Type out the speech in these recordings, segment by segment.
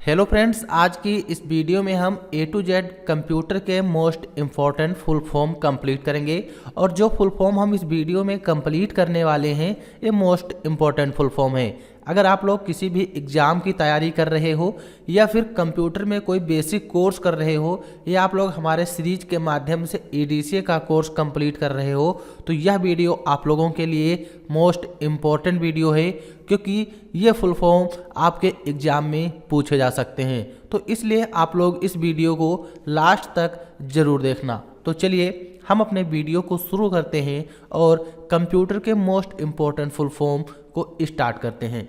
Hello friends, आज की इस वीडियो में हम ए टू जेड कंप्यूटर के most important full form complete करेंगे। और जो फुल फॉर्म हम इस वीडियो में कंप्लीट करने वाले हैं ये मोस्ट इम्पॉर्टेंट फुल फॉर्म है। अगर आप लोग किसी भी एग्ज़ाम की तैयारी कर रहे हो या फिर कंप्यूटर में कोई बेसिक कोर्स कर रहे हो या आप लोग हमारे सीरीज के माध्यम से एडीसीए का कोर्स कंप्लीट कर रहे हो तो यह वीडियो आप लोगों के लिए मोस्ट इम्पॉर्टेंट वीडियो है, क्योंकि ये फुल फॉर्म आपके एग्ज़ाम में पूछे जा सकते हैं। तो इसलिए आप लोग इस वीडियो को लास्ट तक ज़रूर देखना। तो चलिए हम अपने वीडियो को शुरू करते हैं और कंप्यूटर के मोस्ट इम्पॉर्टेंट फुल फॉर्म को स्टार्ट करते हैं।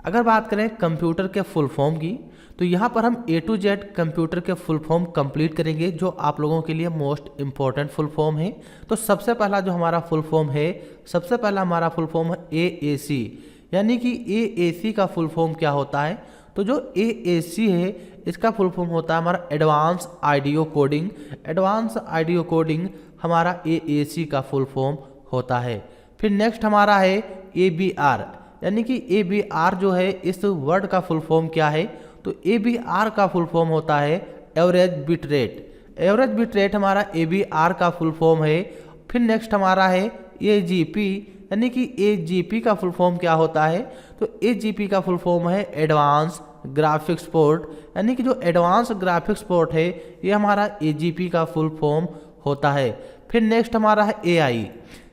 अगर बात करें कंप्यूटर के फुल फॉर्म की तो यहाँ पर हम ए टू जेड कंप्यूटर के फुल फॉर्म कंप्लीट करेंगे जो आप लोगों के लिए मोस्ट इम्पॉर्टेंट फुल फॉर्म है। तो सबसे पहला जो हमारा फुल फॉर्म है, सबसे पहला हमारा फुल फॉर्म है एएसी। यानी कि एएसी का फुल फॉर्म क्या होता है? तो जो एएसी है इसका फुल फॉर्म होता है हमारा advance audio coding. Advance audio coding हमारा एएसी का फुल फॉर्म होता है। फिर नेक्स्ट हमारा है एबीआर। यानी कि एबीआर जो है इस वर्ड का फुल फॉर्म क्या है? तो एबीआर का फुल फॉर्म होता है average bit rate. Average bit rate हमारा एबीआर का फुल फॉर्म है। फिर नेक्स्ट हमारा है एजीपी। यानी कि एजीपी का फुल फॉर्म क्या होता है? तो एजीपी का फुल फॉर्म है एडवांस ग्राफिक्स पोर्ट। यानी कि जो एडवांस ग्राफिक्स पोर्ट है ये हमारा एजीपी का फुल फॉर्म होता है। फिर नेक्स्ट हमारा है एआई।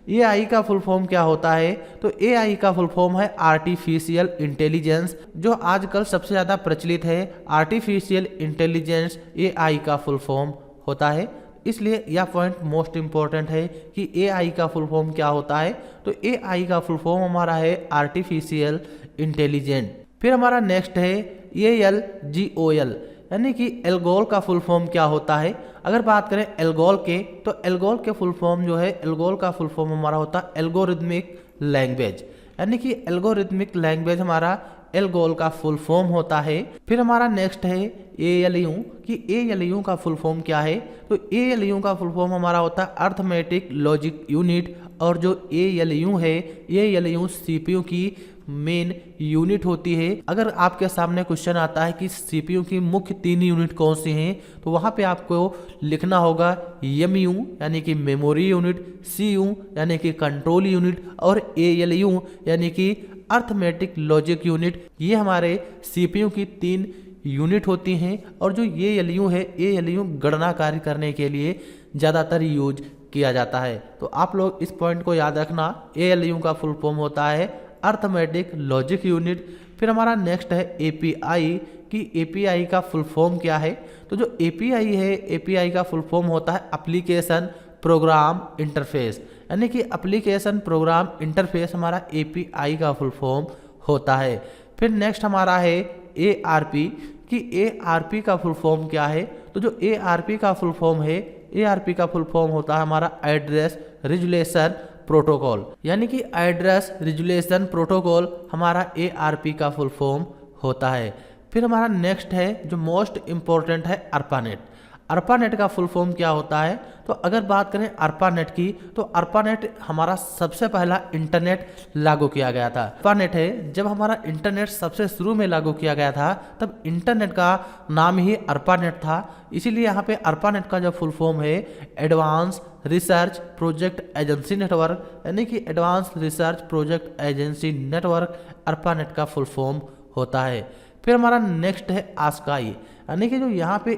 एआई का फुल फॉर्म क्या होता है? तो एआई का फुल फॉर्म है आर्टिफिशियल इंटेलिजेंस, जो आजकल सबसे ज़्यादा प्रचलित है। आर्टिफिशियल इंटेलिजेंस एआई का फुल फॉर्म होता है। इसलिए यह पॉइंट मोस्ट इम्पॉर्टेंट है कि एआई का फुल फॉर्म क्या होता है। तो एआई का फुल फॉर्म हमारा है आर्टिफिशियल इंटेलिजेंट। फिर हमारा नेक्स्ट है एलजीओएल। यानी कि एल्गोल का फुल फॉर्म क्या होता है? अगर बात करें एल्गोल के तो एल्गोल के फुल फॉर्म जो है, एल्गोल का फुल फॉर्म हमारा होता है एल्गोरिथमिक लैंग्वेज। यानी कि एल्गोरिथमिक लैंग्वेज हमारा एल्गोल का फुल फॉर्म होता है। फिर हमारा नेक्स्ट है एएलयू कि एएलयू का फुल फॉर्म क्या है? तो एएलयू का फुल फॉर्म हमारा होता है अर्थमेटिक लॉजिक यूनिट। और जो एएलयू है एएलयू सीपीयू की मेन यूनिट होती है। अगर आपके सामने क्वेश्चन आता है कि सीपीयू की मुख्य 3 यूनिट कौन सी हैं तो वहाँ पे आपको लिखना होगा एमयू यानी कि मेमोरी यूनिट, सीयू यानी कि कंट्रोल यूनिट और एएलयू यानी कि अर्थमेटिक लॉजिक यूनिट। ये हमारे सीपीयू की 3 यूनिट होती हैं। और जो एएलयू है एएलयू गणना कार्य करने के लिए ज़्यादातर यूज किया जाता है। तो आप लोग इस पॉइंट को याद रखना, एएलयू का फुल फॉर्म होता है अर्थमेटिक लॉजिक यूनिट। फिर हमारा नेक्स्ट है एपीआई कि एपीआई का फुल फॉर्म क्या है? तो जो एपीआई है एपीआई का फुल फॉर्म होता है एप्लीकेशन प्रोग्राम इंटरफेस। यानी कि एप्लीकेशन प्रोग्राम इंटरफेस हमारा एपीआई का फुल फॉर्म होता है। फिर नेक्स्ट हमारा है एआरपी कि एआरपी का फुल फॉर्म क्या है? तो जो एआरपी का फुल फॉर्म है एआरपी का फुल फॉर्म होता है हमारा एड्रेस रिजोल्यूशन प्रोटोकॉल। यानी कि एड्रेस रिजोल्यूशन प्रोटोकॉल हमारा एआरपी का फुल फॉर्म होता है। फिर हमारा नेक्स्ट है जो मोस्ट इम्पोर्टेंट है अर्पानेट। अर्पानेट का फुल फॉर्म क्या होता है? तो अगर बात करें अर्पानेट की तो अर्पानेट हमारा सबसे पहला इंटरनेट लागू किया गया था। अर्पानेट है जब हमारा इंटरनेट सबसे शुरू में लागू किया गया था तब इंटरनेट का नाम ही अर्पानेट था। इसीलिए यहाँ पे अर्पानेट का जो फुल फॉर्म है advance research project agency network. यानी कि advance research project agency network ARPANET का फुल फॉर्म होता है। फिर हमारा नेक्स्ट है आस्काई। यानी कि जो यहाँ पे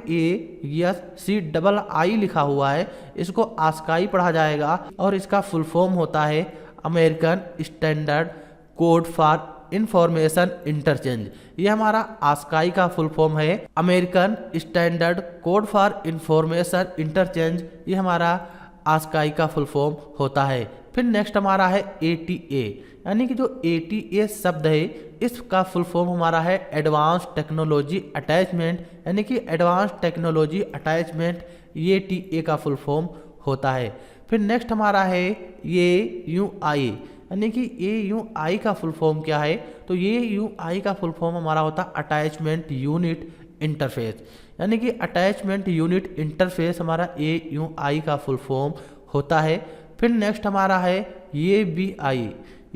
ASCII लिखा हुआ है इसको आस्काई पढ़ा जाएगा और इसका फुल फॉर्म होता है American standard code for information interchange. ये हमारा आस्काई का फुल फॉर्म है American standard code for information interchange. ये हमारा आस्काई का फुल फॉर्म होता है। फिर नेक्स्ट हमारा है ATA। यानी कि जो ATA शब्द है इसका फुल फॉर्म हमारा है एडवांस टेक्नोलॉजी अटैचमेंट। यानी कि एडवांस टेक्नोलॉजी अटैचमेंट ATA का फुल फॉर्म होता है। फिर नेक्स्ट हमारा है AUI। यानी कि AUI का फुल फॉर्म क्या है? तो AUI का फुल फॉर्म हमारा होता है अटैचमेंट यूनिट इंटरफेस। यानी कि अटैचमेंट यूनिट इंटरफेस हमारा AUI का फुल फॉर्म होता है। फिर नेक्स्ट हमारा है ABI।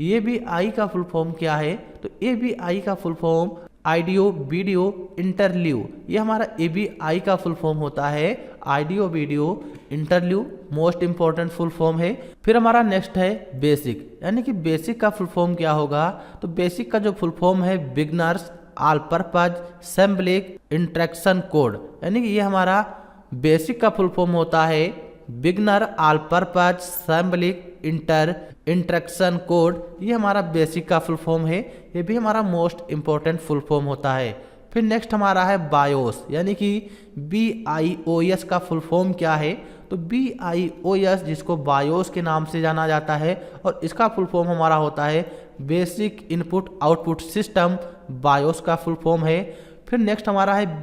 ABI का फुल फॉर्म क्या है? तो ABI का full form audio video interview, ये हमारा ABI का फुल फॉर्म होता है। Audio video interview most important full form है। फिर हमारा नेक्स्ट है बेसिक, यानी कि बेसिक का फुल फॉर्म क्या होगा, तो बेसिक का जो फुल फॉर्म है beginners all purpose symbolic interaction code, यानी कि ये हमारा बेसिक का फुल फॉर्म होता है beginner all purpose symbolic interaction code, ये हमारा बेसिक का फुल फॉर्म है। ये भी हमारा मोस्ट इंपॉर्टेंट फुल फॉर्म होता है। फिर नेक्स्ट हमारा है बायोस, यानी कि BIOS का फुल फॉर्म क्या है, तो BIOS जिसको बायोस के नाम से जाना जाता है और इसका फुल फॉर्म हमारा होता है basic input output system, BIOS का फुल फॉर्म है। फिर नेक्स्ट हमारा है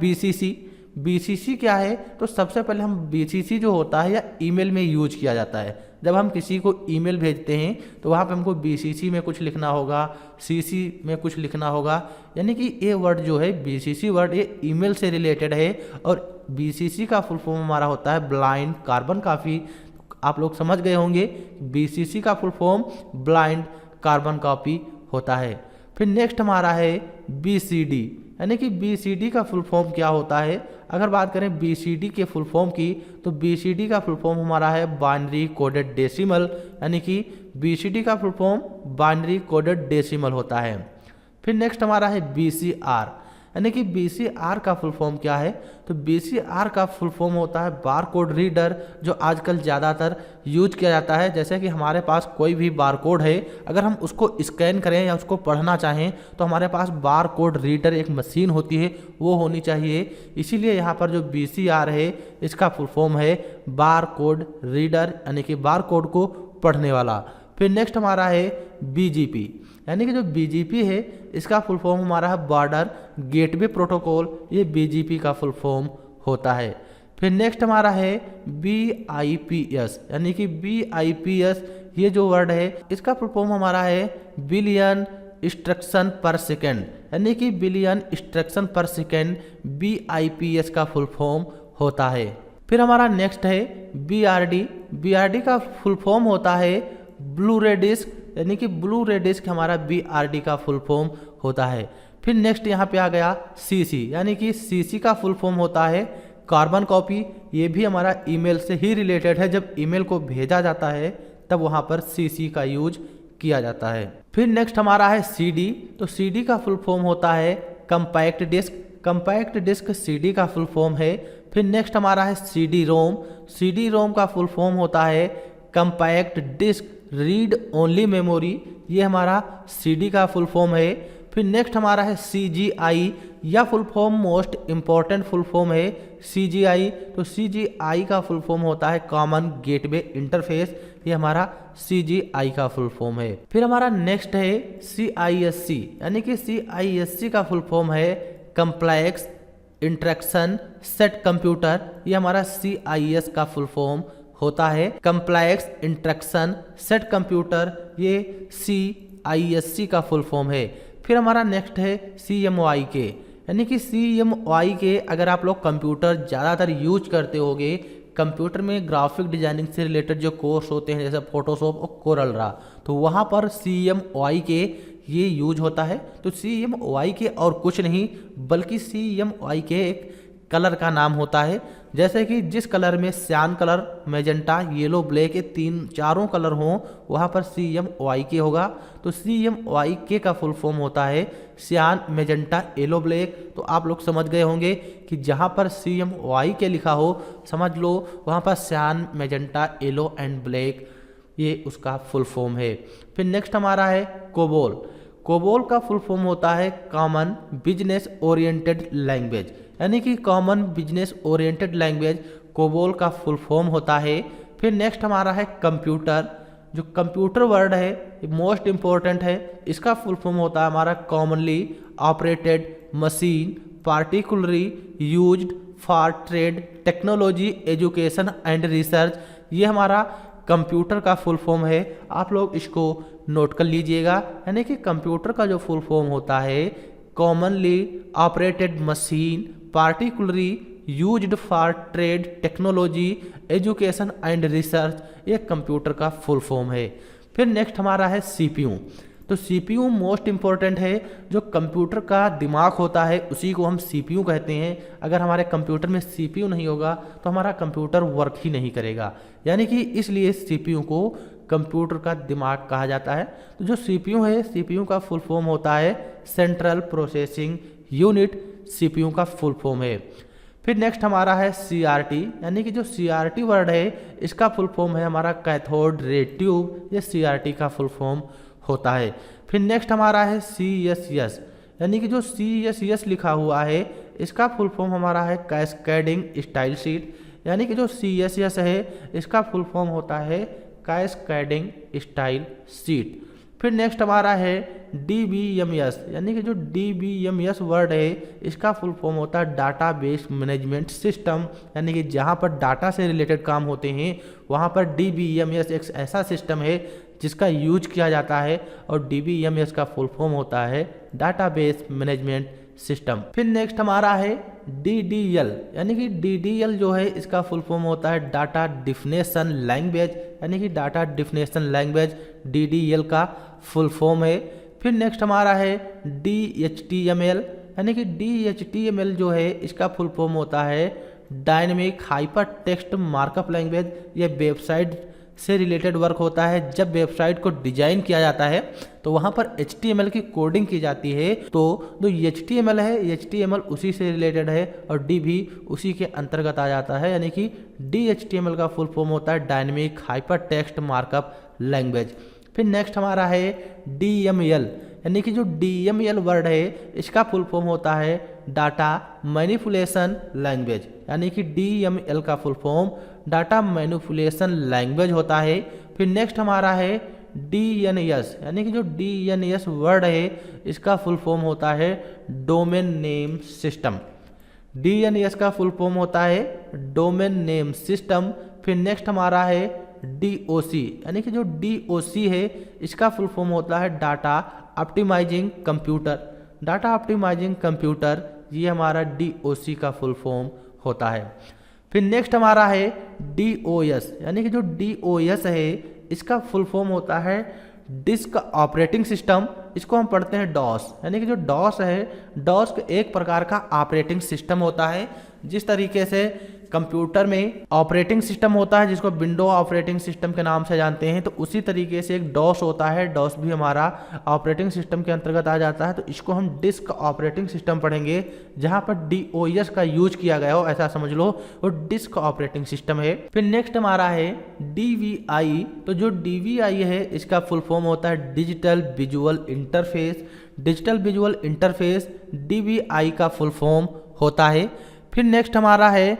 BCC क्या है, तो सबसे पहले हम BCC जो होता है या ईमेल में यूज किया जाता है। जब हम किसी को ईमेल भेजते हैं तो वहाँ पे हमको BCC में कुछ लिखना होगा, CC में कुछ लिखना होगा, यानी कि ये वर्ड जो है BCC वर्ड ये ईमेल से रिलेटेड है। और BCC का फुल फॉर्म हमारा होता है ब्लाइंड कार्बन कॉपी। आप लोग समझ गए होंगे BCC का full form blind carbon copy होता है। फिर नेक्स्ट हमारा है BCD, यानी कि BCD का फुल फॉर्म क्या होता है। अगर बात करें BCD के फुल फॉर्म की, तो BCD का फुल फॉर्म हमारा है बाइनरी कोडेड डेसिमल, यानी कि BCD का full form binary coded decimal होता है। फिर नेक्स्ट हमारा है BCR, यानी कि BCR का फुल फॉर्म क्या है, तो BCR का फुल फॉर्म होता है बार कोड रीडर, जो आजकल ज़्यादातर यूज किया जाता है। जैसे कि हमारे पास कोई भी बार कोड है, अगर हम उसको स्कैन करें या उसको पढ़ना चाहें तो हमारे पास बार कोड रीडर एक मशीन होती है, वो होनी चाहिए। इसीलिए यहाँ पर जो BCR है इसका फुल फॉर्म है बार कोड रीडर, यानी कि बार कोड को पढ़ने वाला। फिर नेक्स्ट हमारा है BGP, यानी कि जो BGP है इसका फुल फॉर्म हमारा है बॉर्डर गेटवे प्रोटोकॉल, ये BGP का फुल फॉर्म होता है। फिर नेक्स्ट हमारा है BIPS, यानी कि BIPS ये जो वर्ड है इसका फुल फॉर्म हमारा है बिलियन इंस्ट्रक्शन पर सेकेंड, यानी कि बिलियन इंस्ट्रक्शन पर सेकेंड BIPS का फुल फॉर्म होता है। फिर हमारा नेक्स्ट है BRD का फुल फॉर्म होता है ब्लू रे डिस्क, यानी कि ब्लू रे डिस्क हमारा BRD का फुल फॉर्म होता है। फिर नेक्स्ट यहाँ पे आ गया CC, यानी कि CC का फुल फॉर्म होता है कार्बन कॉपी, ये भी हमारा ईमेल से ही रिलेटेड है। जब ईमेल को भेजा जाता है तब वहाँ पर CC का यूज किया जाता है। फिर नेक्स्ट हमारा है CD, तो CD का फुल फॉर्म होता है कंपैक्ट डिस्क CD का फुल फॉर्म है। फिर नेक्स्ट हमारा है CD रोम का फुल फॉर्म होता है compact disc read only memory, ये हमारा CD का फुल फॉर्म है। फिर नेक्स्ट हमारा है CGI, या full form most important full form है CGI, तो CGI का फुल फॉर्म होता है कॉमन गेटवे इंटरफेस, ये हमारा CGI का फुल फॉर्म है। फिर हमारा नेक्स्ट है CISC, यानी कि CISC का फुल फॉर्म है कम्प्लेक्स इंटरेक्शन सेट कंप्यूटर, ये हमारा CIS का फुल फॉर्म होता है कम्प्लेक्स इंटरेक्शन सेट कंप्यूटर, ये CISC का फुल फॉर्म है। फिर हमारा नेक्स्ट है CMYK, यानी कि CMYK अगर आप लोग कंप्यूटर ज़्यादातर यूज करते होगे, कंप्यूटर में ग्राफिक डिजाइनिंग से रिलेटेड जो कोर्स होते हैं जैसे फोटोशॉप और कोरल ड्रा, तो वहाँ पर CMYK ये यूज होता है। तो CMYK और कुछ नहीं बल्कि CMYK एक कलर का नाम होता है। जैसे कि जिस कलर में सियान कलर, मैजेंटा, येलो, ब्लैक ये चारों कलर हों वहाँ पर CMYK होगा। तो CMYK का फुल फॉर्म होता है सियान, मैजेंटा, येलो, ब्लैक। तो आप लोग समझ गए होंगे कि जहाँ पर CMYK लिखा हो समझ लो वहाँ पर सियान, मैजेंटा, येलो एंड ब्लैक ये उसका फुल फॉर्म है। फिर नेक्स्ट हमारा है कोबोल का फुल फॉर्म होता है कॉमन बिजनेस ओरिएंटेड लैंग्वेज, यानी कि common business oriented language COBOL का फुल फॉर्म होता है। फिर नेक्स्ट हमारा है कंप्यूटर, जो कंप्यूटर वर्ड है ये मोस्ट इम्पोर्टेंट है, इसका फुल फॉर्म होता है हमारा commonly operated machine particularly used for trade technology education and research, ये हमारा कंप्यूटर का फुल फॉर्म है। आप लोग इसको नोट कर लीजिएगा, यानी कि कंप्यूटर का जो फुल फॉर्म होता है commonly operated machine particularly used for trade technology education and research, ये कंप्यूटर का फुल फॉर्म है। फिर नेक्स्ट हमारा है CPU, तो CPU मोस्ट इम्पॉर्टेंट है। जो कंप्यूटर का दिमाग होता है उसी को हम CPU कहते हैं। अगर हमारे कंप्यूटर में CPU नहीं होगा तो हमारा कंप्यूटर वर्क ही नहीं करेगा, यानी कि इसलिए CPU को कंप्यूटर का दिमाग कहा जाता है। तो जो CPU है, CPU का फुल फॉर्म होता है सेंट्रल प्रोसेसिंग यूनिट, CPU का फुल फॉर्म है। फिर नेक्स्ट हमारा है CRT, यानी कि जो CRT वर्ड है इसका फुल फॉर्म है हमारा कैथोड रे ट्यूब, ये CRT का फुल फॉर्म होता है। फिर नेक्स्ट हमारा है CSS, यानी कि जो CSS लिखा हुआ है इसका फुल फॉर्म हमारा है कैस्केडिंग स्टाइल शीट, यानी कि जो CSS है इसका फुल फॉर्म होता है कैस्केडिंग स्टाइल शीट। फिर नेक्स्ट हमारा है DBMS, यानी कि जो DBMS वर्ड है इसका फुल फॉर्म होता है डाटा बेस मैनेजमेंट सिस्टम, यानी कि जहाँ पर डाटा से रिलेटेड काम होते हैं वहाँ पर DBMS एक ऐसा सिस्टम है जिसका यूज किया जाता है, और DBMS का फुल फॉर्म होता है डाटा बेस मैनेजमेंट सिस्टम। फिर नेक्स्ट हमारा है DDL, यानी कि DDL जो है इसका फुल फॉर्म होता है डाटा डिफिनेशन लैंग्वेज, यानी कि डाटा डिफिनेशन लैंग्वेज DDL का फुल फॉर्म है। फिर नेक्स्ट हमारा है DHTML, यानी कि DHTML जो है इसका फुल फॉर्म होता है dynamic hyper text markup language. ये वेबसाइट से रिलेटेड वर्क होता है। जब वेबसाइट को डिजाइन किया जाता है तो वहाँ पर HTML की कोडिंग की जाती है, तो जो HTML है HTML उसी से रिलेटेड है और D भी उसी के अंतर्गत आ जाता है, यानी कि DHTML का फुल फॉर्म होता है dynamic hyper text markup language. फिर नेक्स्ट हमारा है DML, यानी कि जो DML वर्ड है इसका फुल फॉर्म होता है डाटा मैनिपुलेशन लैंग्वेज, यानी कि DML का full form data manipulation language होता है। फिर नेक्स्ट हमारा है DNS, यानी कि जो DNS वर्ड है इसका फुल फॉर्म होता है डोमेन नेम सिस्टम। DNS का फुल फॉर्म होता है डोमेन नेम सिस्टम। फिर नेक्स्ट हमारा है DOC, यानी कि जो DOC है इसका फुल फॉर्म होता है data optimising computer. Data optimising computer ये हमारा DOC का फुल फॉर्म होता है। फिर नेक्स्ट हमारा है DOS, यानी कि जो DOS है इसका फुल फॉर्म होता है डिस्क ऑपरेटिंग सिस्टम। इसको हम पढ़ते हैं DOS, यानी कि जो DOS है DOS एक प्रकार का ऑपरेटिंग सिस्टम होता है। जिस तरीके से कंप्यूटर में ऑपरेटिंग सिस्टम होता है जिसको विंडो ऑपरेटिंग सिस्टम के नाम से जानते हैं, तो उसी तरीके से एक DOS होता है। DOS भी हमारा ऑपरेटिंग सिस्टम के अंतर्गत आ जाता है, तो इसको हम डिस्क ऑपरेटिंग सिस्टम पढ़ेंगे। जहां पर DOS का यूज किया गया हो ऐसा समझ लो, वो डिस्क ऑपरेटिंग सिस्टम है। फिर नेक्स्ट हमारा है DVI, तो जो DVI है इसका फुल फॉर्म होता है digital visual interface. Digital visual interface DVI का फुल फॉर्म होता है। फिर नेक्स्ट हमारा है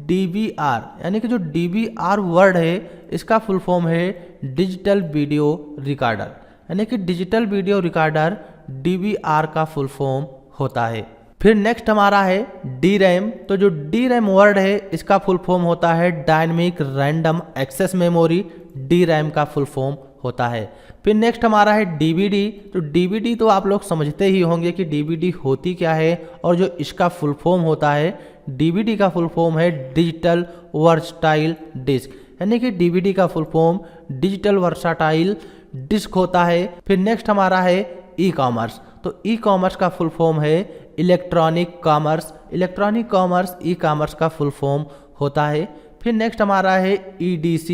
DVR, यानी कि जो DVR वर्ड है इसका फुल फॉर्म है डिजिटल वीडियो रिकॉर्डर, यानी कि डिजिटल वीडियो रिकॉर्डर DVR का फुल फॉर्म होता है। फिर नेक्स्ट हमारा है DRAM, तो जो DRAM वर्ड है इसका फुल फॉर्म होता है dynamic random access memory. DRAM का फुल फॉर्म होता है। फिर नेक्स्ट हमारा है DVD, तो DVD तो आप लोग समझते ही होंगे कि DVD होती क्या है, और जो इसका फुल फॉर्म होता है DVD का फुल फॉर्म है डिजिटल वर्सटाइल डिस्क, यानी कि DVD का full form digital versatile disc होता है। फिर नेक्स्ट हमारा है ई-कॉमर्स, तो ई-कॉमर्स का फुल फॉर्म है electronic commerce. Electronic commerce e-commerce का फुल फॉर्म होता है। फिर नेक्स्ट हमारा है EDC,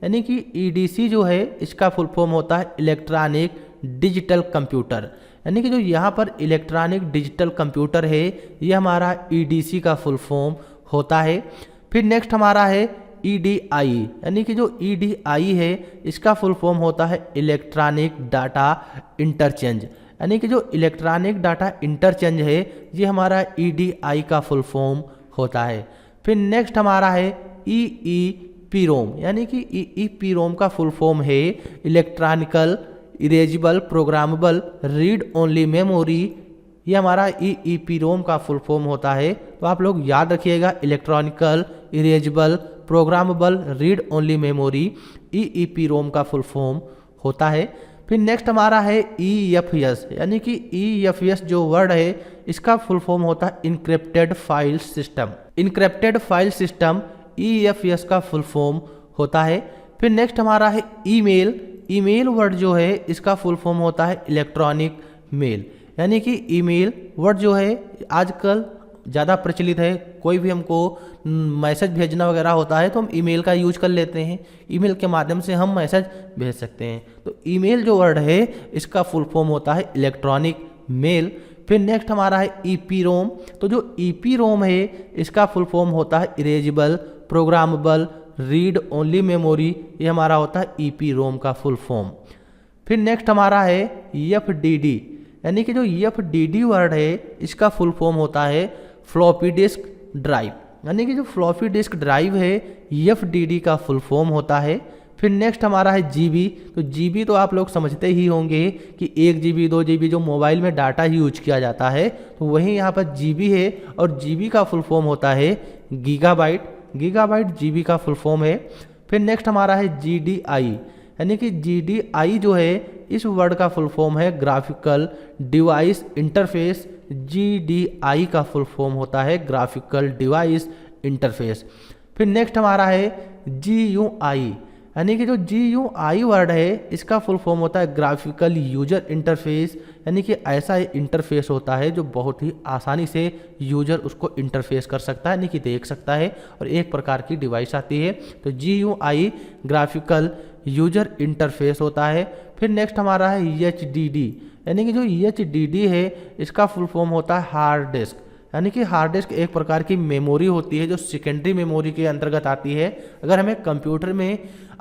यानी कि EDC जो है इसका फुल फॉर्म होता है इलेक्ट्रॉनिक डिजिटल कंप्यूटर, यानी कि जो यहाँ पर इलेक्ट्रॉनिक डिजिटल कंप्यूटर है ये हमारा EDC का फुल फॉर्म होता है। फिर नेक्स्ट हमारा है EDI, यानी कि जो EDI है इसका फुल फॉर्म होता है इलेक्ट्रॉनिक डाटा इंटरचेंज, यानी कि जो इलेक्ट्रॉनिक डाटा इंटरचेंज है ये हमारा EDI का फुल फॉर्म होता है। फिर नेक्स्ट हमारा है EEPROM, यानी कि EEPROM का फुल फॉर्म है electronical erasable programmable read only memory. ये हमारा EEPROM का फुल फॉर्म होता है, तो आप लोग याद रखिएगा electronical erasable programmable read only memory EEPROM का फुल फॉर्म होता है। फिर नेक्स्ट हमारा है EFS, यानी कि EFS जो वर्ड है इसका फुल फॉर्म होता है encrypted file system. Encrypted file system EFS का फुल फॉर्म होता है। फिर नेक्स्ट हमारा है ईमेल। ईमेल वर्ड जो है इसका फुल फॉर्म होता है इलेक्ट्रॉनिक मेल, यानी कि ईमेल वर्ड जो है आजकल ज़्यादा प्रचलित है। कोई भी हमको मैसेज भेजना वगैरह होता है तो हम ईमेल का यूज कर लेते हैं, ईमेल के माध्यम से हम मैसेज भेज सकते हैं। तो ईमेल जो वर्ड है इसका फुल फॉर्म होता है इलेक्ट्रॉनिक मेल। फिर नेक्स्ट हमारा है ईपीरोम। तो जो ईपीरोम है इसका फुल फॉर्म होता है erasable programmable read only memory, ये हमारा होता है ईपीरोम का फुल फॉर्म। फिर नेक्स्ट हमारा है एफडीडी, यानी कि जो एफडीडी वर्ड है इसका फुल फॉर्म होता है फ्लॉपी डिस्क ड्राइव, यानी कि जो फ्लॉपी डिस्क ड्राइव है एफडीडी का फुल फॉर्म होता है। फिर नेक्स्ट हमारा है जीबी। तो जीबी तो आप लोग समझते ही होंगे कि 1 GB 2 GB जो मोबाइल में डाटा यूज किया जाता है, तो वही यहाँ पर जीबी है और जीबी का फुल फॉर्म होता है गीगाबाइट, गीगाबाइट जीबी का फुल फॉर्म है। फिर नेक्स्ट हमारा है जीडीआई, यानी कि जीडीआई जो है इस वर्ड का फुल फॉर्म है ग्राफिकल डिवाइस इंटरफेस, जीडीआई का फुल फॉर्म होता है ग्राफिकल डिवाइस इंटरफेस। फिर नेक्स्ट हमारा है जीयूआई, यानी कि जो जीयूआई वर्ड है इसका फुल फॉर्म होता है ग्राफिकल यूजर इंटरफेस, यानी कि ऐसा इंटरफेस होता है जो बहुत ही आसानी से यूजर उसको इंटरफेस कर सकता है, यानी कि देख सकता है और एक प्रकार की डिवाइस आती है। तो जीयूआई ग्राफिकल यूजर इंटरफेस होता है। फिर नेक्स्ट हमारा है एचडीडी, यानी कि जो एचडीडी है इसका फुल फॉर्म होता है हार्ड डिस्क, यानी कि हार्ड डिस्क एक प्रकार की मेमोरी होती है जो सेकेंडरी मेमोरी के अंतर्गत आती है। अगर हमें कंप्यूटर में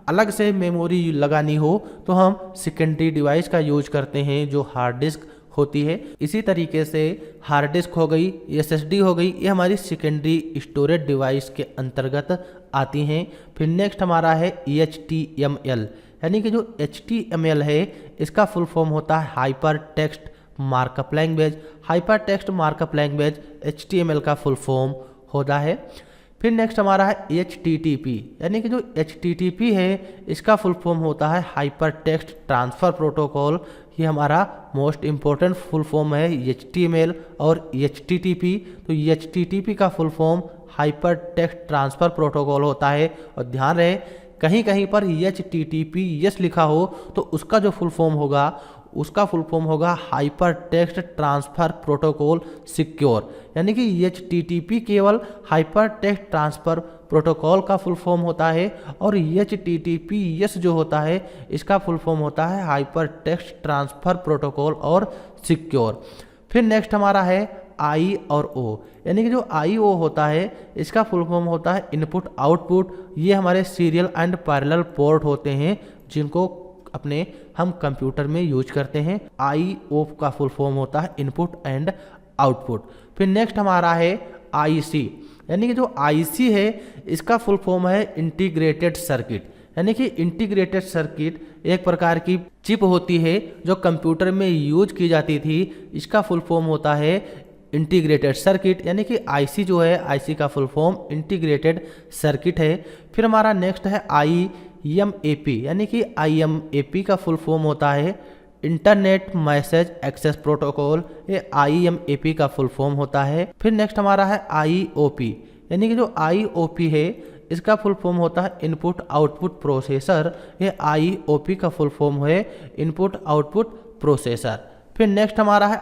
अलग से मेमोरी लगानी हो तो हम सेकेंडरी डिवाइस का यूज करते हैं जो हार्ड डिस्क होती है। इसी तरीके से हार्ड डिस्क हो गई, एसएसडी हो गई, ये हमारी सेकेंडरी स्टोरेज डिवाइस के अंतर्गत आती हैं। फिर नेक्स्ट हमारा है HTML, यानी कि जो HTML है इसका फुल फॉर्म होता है hyper text markup language, hyper text markup language HTML का फुल फॉर्म होता है। फिर नेक्स्ट हमारा है HTTP, यानी कि जो HTTP है इसका फुल फॉर्म होता है हाइपर टेक्स्ट ट्रांसफ़र प्रोटोकॉल, ये हमारा मोस्ट इम्पोर्टेंट फुल फॉर्म है HTML और HTTP। तो HTTP का full form hyper text transfer protocol होता है। और ध्यान रहे कहीं कहीं पर HTTPS लिखा हो तो उसका जो फुल फॉर्म होगा उसका फुल फॉर्म होगा hyper text transfer protocol secure, यानी कि HTTP केवल हाइपर टेक्स्ट ट्रांसफ़र प्रोटोकॉल का फुल फॉर्म होता है और HTTPS जो होता है इसका फुल फॉर्म होता है हाइपर टेक्स्ट ट्रांसफ़र प्रोटोकॉल और सिक्योर। फिर नेक्स्ट हमारा है I और O, यानी कि जो IO होता है इसका फुल फॉर्म होता है इनपुट आउटपुट, ये हमारे सीरियल एंड पैरेलल पोर्ट होते हैं जिनको अपने हम कंप्यूटर में यूज करते हैं। IO का फुल फॉर्म होता है इनपुट एंड आउटपुट। फिर नेक्स्ट हमारा है IC, यानी कि जो IC है इसका फुल फॉर्म है इंटीग्रेटेड सर्किट, यानी कि इंटीग्रेटेड सर्किट एक प्रकार की चिप होती है जो कंप्यूटर में यूज की जाती थी, इसका फुल फॉर्म होता है इंटीग्रेटेड सर्किट, यानी कि IC जो है IC का फुल फॉर्म इंटीग्रेटेड सर्किट है। फिर हमारा नेक्स्ट है IMAP, यानी कि IMAP का फुल फॉर्म होता है इंटरनेट मैसेज एक्सेस प्रोटोकॉल, ये IMAP का फुल फॉर्म होता है। फिर नेक्स्ट हमारा है IOP, यानी कि जो IOP है इसका फुल फॉर्म होता है इनपुट आउटपुट प्रोसेसर, ये IOP का फुल फॉर्म है इनपुट आउटपुट प्रोसेसर। फिर नेक्स्ट हमारा है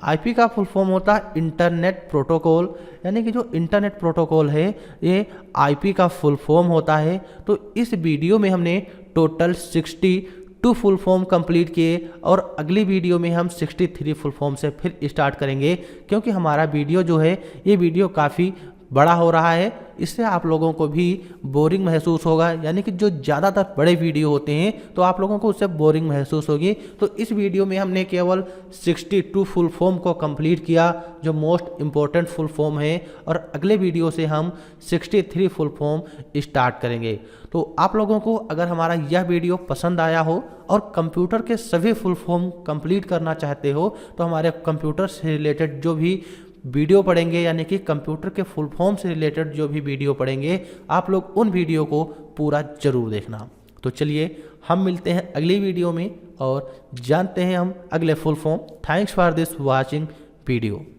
IP का फुल फॉर्म होता है इंटरनेट प्रोटोकॉल, यानी कि जो इंटरनेट प्रोटोकॉल है ये IP का फुल फॉर्म होता है। तो इस वीडियो में हमने टोटल 62 फुल फॉर्म कंप्लीट किए और अगली वीडियो में हम 63 फुल फॉर्म से फिर स्टार्ट करेंगे, क्योंकि हमारा वीडियो जो है ये वीडियो काफ़ी बड़ा हो रहा है, इससे आप लोगों को भी बोरिंग महसूस होगा, यानी कि जो ज़्यादातर बड़े वीडियो होते हैं तो आप लोगों को उससे बोरिंग महसूस होगी। तो इस वीडियो में हमने केवल 62 फुल फॉर्म को कंप्लीट किया जो मोस्ट इम्पोर्टेंट फुल फॉर्म है, और अगले वीडियो से हम 63 फुल फॉर्म स्टार्ट करेंगे। तो आप लोगों को अगर हमारा यह वीडियो पसंद आया हो और कंप्यूटर के सभी फुल फॉर्म कंप्लीट करना चाहते हो तो हमारे कंप्यूटर से रिलेटेड जो भी वीडियो पढ़ेंगे, यानी कि कंप्यूटर के फुल फॉर्म से रिलेटेड जो भी वीडियो पढ़ेंगे आप लोग उन वीडियो को पूरा जरूर देखना। तो चलिए हम मिलते हैं अगली वीडियो में और जानते हैं हम अगले full form. Thanks for this watching video.